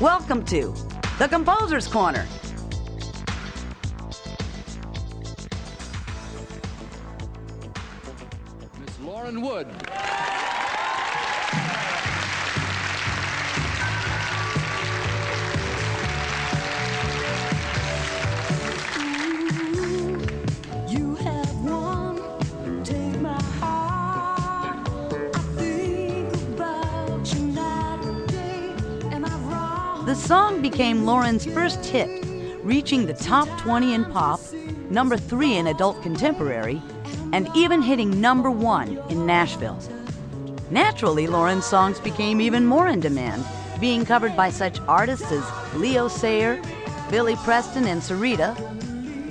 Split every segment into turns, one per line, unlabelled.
Welcome to The Composer's Corner.
Miss Lauren Wood.
The song became Lauren's first hit, reaching the top 20 in pop, number 3 in adult contemporary, and even hitting number 1 in Nashville. Naturally, Lauren's songs became even more in demand, being covered by such artists as Leo Sayer, Billy Preston and Sarita,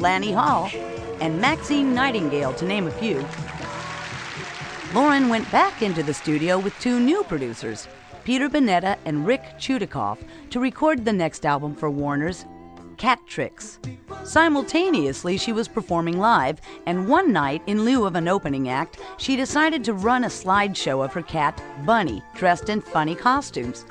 Lanny Hall, and Maxine Nightingale, to name a few. Lauren went back into the studio with 2 new producers, Peter Bonetta and Rick Chudikoff, to record the next album for Warner's, Cat Tricks. Simultaneously, she was performing live, and one night, in lieu of an opening act, she decided to run a slideshow of her cat, Bunny, dressed in funny costumes.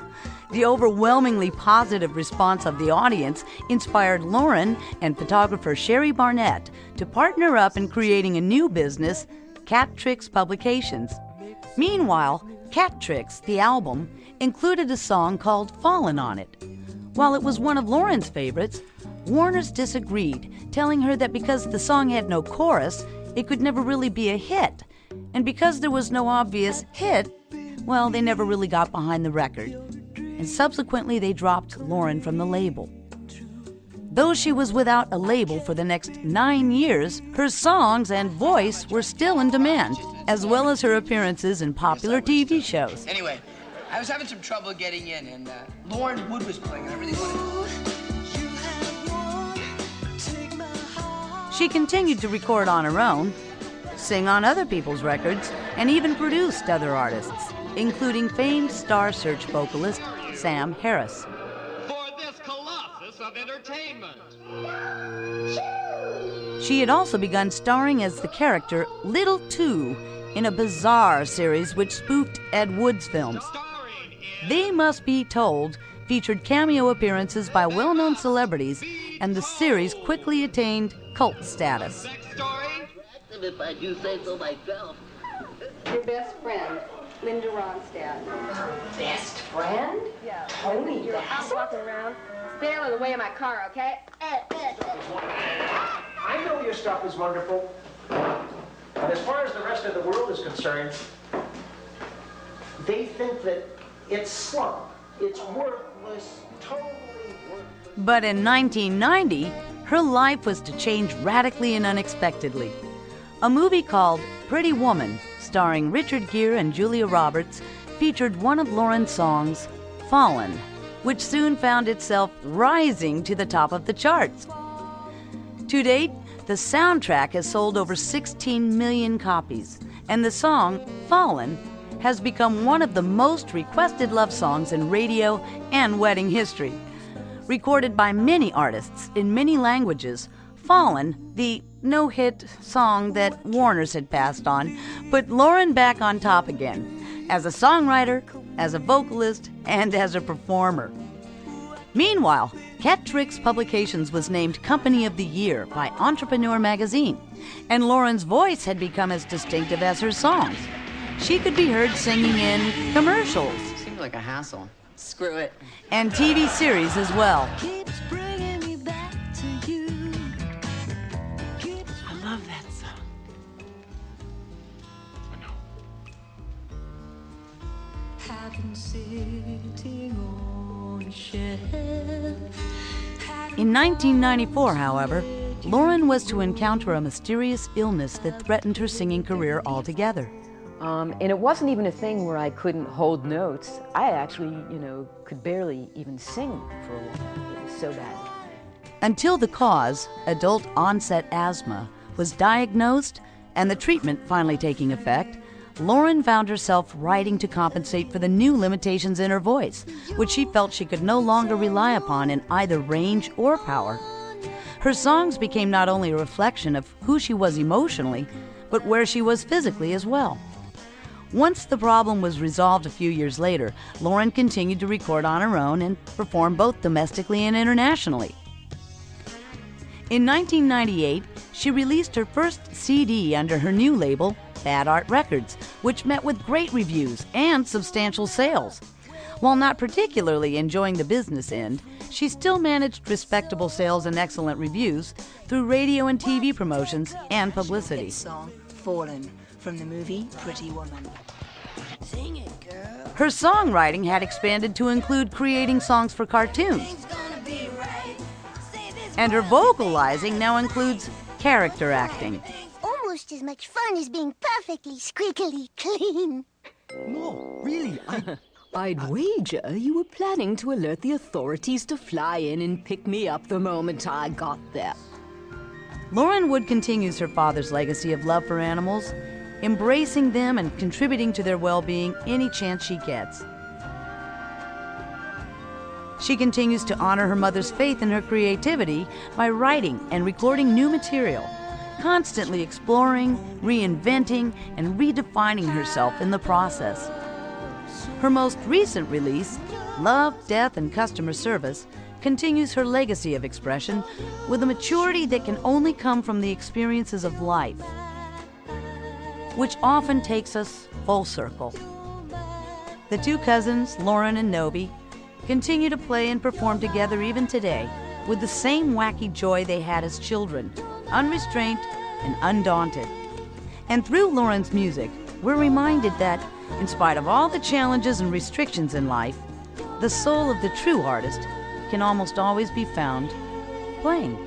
The overwhelmingly positive response of the audience inspired Lauren and photographer Sherry Barnett to partner up in creating a new business, Cat Tricks Publications. Meanwhile, Cat Tricks, the album, included a song called Fallin' on it. While it was one of Lauren's favorites, Warner's disagreed, telling her that because the song had no chorus, it could never really be a hit. And because there was no obvious hit, well, they never really got behind the record. And subsequently, they dropped Lauren from the label. Though she was without a label for the next 9 years, her songs and voice were still in demand, as well as her appearances in popular TV shows.
Anyway, I was having some trouble getting in, and Lauren Wood was playing. I really wanted to.
She continued to record on her own, sing on other people's records, and even produced other artists, including famed Star Search vocalist Sam Harris.
Of entertainment.
She had also begun starring as the character Little Two in a bizarre series which spoofed Ed Wood's films. They Must Be Told featured cameo appearances by well-known celebrities, and the series quickly attained cult status.
If I do say so myself.
Your best friend, Linda Ronstadt.
Best friend?
Yeah.
Holy
You're out walking around. Stay out of the way of my car, okay?
I know your stuff is wonderful, but as far as the rest of the world is concerned, they think that it's slump, it's worthless, totally worthless.
But in 1990, her life was to change radically and unexpectedly. A movie called Pretty Woman, starring Richard Gere and Julia Roberts, featured one of Lauren's songs, Fallin', which soon found itself rising to the top of the charts. To date, the soundtrack has sold over 16 million copies, and the song, Fallin', has become one of the most requested love songs in radio and wedding history. Recorded by many artists in many languages, Fallin', the no-hit song that Warner's had passed on, put Lauren back on top again, as a songwriter, as a vocalist, and as a performer. Meanwhile, Cat Tricks Publications was named Company of the Year by Entrepreneur magazine, and Lauren's voice had become as distinctive as her songs. She could be heard singing in commercials.
Seems like a hassle.
Screw it.
And TV series as well.
I love that song.
In 1994, however, Lauren was to encounter a mysterious illness that threatened her singing career altogether.
And it wasn't even a thing where I couldn't hold notes. I actually, could barely even sing for a while. It was so bad.
Until the cause, adult onset asthma, was diagnosed and the treatment finally taking effect, Lauren found herself writing to compensate for the new limitations in her voice, which she felt she could no longer rely upon in either range or power. Her songs became not only a reflection of who she was emotionally, but where she was physically as well. Once the problem was resolved a few years later, Lauren continued to record on her own and perform both domestically and internationally. In 1998, she released her first CD under her new label, Bad Art Records, which met with great reviews and substantial sales. While not particularly enjoying the business end, she still managed respectable sales and excellent reviews through radio and TV promotions and publicity.
Song, Fallen, from the movie Pretty Woman. Sing it, girl.
Her songwriting had expanded to include creating songs for cartoons. And her vocalizing now includes character acting.
Almost as much fun as being perfectly squeakily clean.
No, really,
I'd wager you were planning to alert the authorities to fly in and pick me up the moment I got there.
Lauren Wood continues her father's legacy of love for animals, embracing them and contributing to their well-being any chance she gets. She continues to honor her mother's faith in her creativity by writing and recording new material, constantly exploring, reinventing, and redefining herself in the process. Her most recent release, Love, Death, and Customer Service, continues her legacy of expression with a maturity that can only come from the experiences of life, which often takes us full circle. The two cousins, Lauren and Nobi, continue to play and perform together even today with the same wacky joy they had as children, unrestrained and undaunted. And through Lauren's music, we're reminded that, in spite of all the challenges and restrictions in life, the soul of the true artist can almost always be found playing.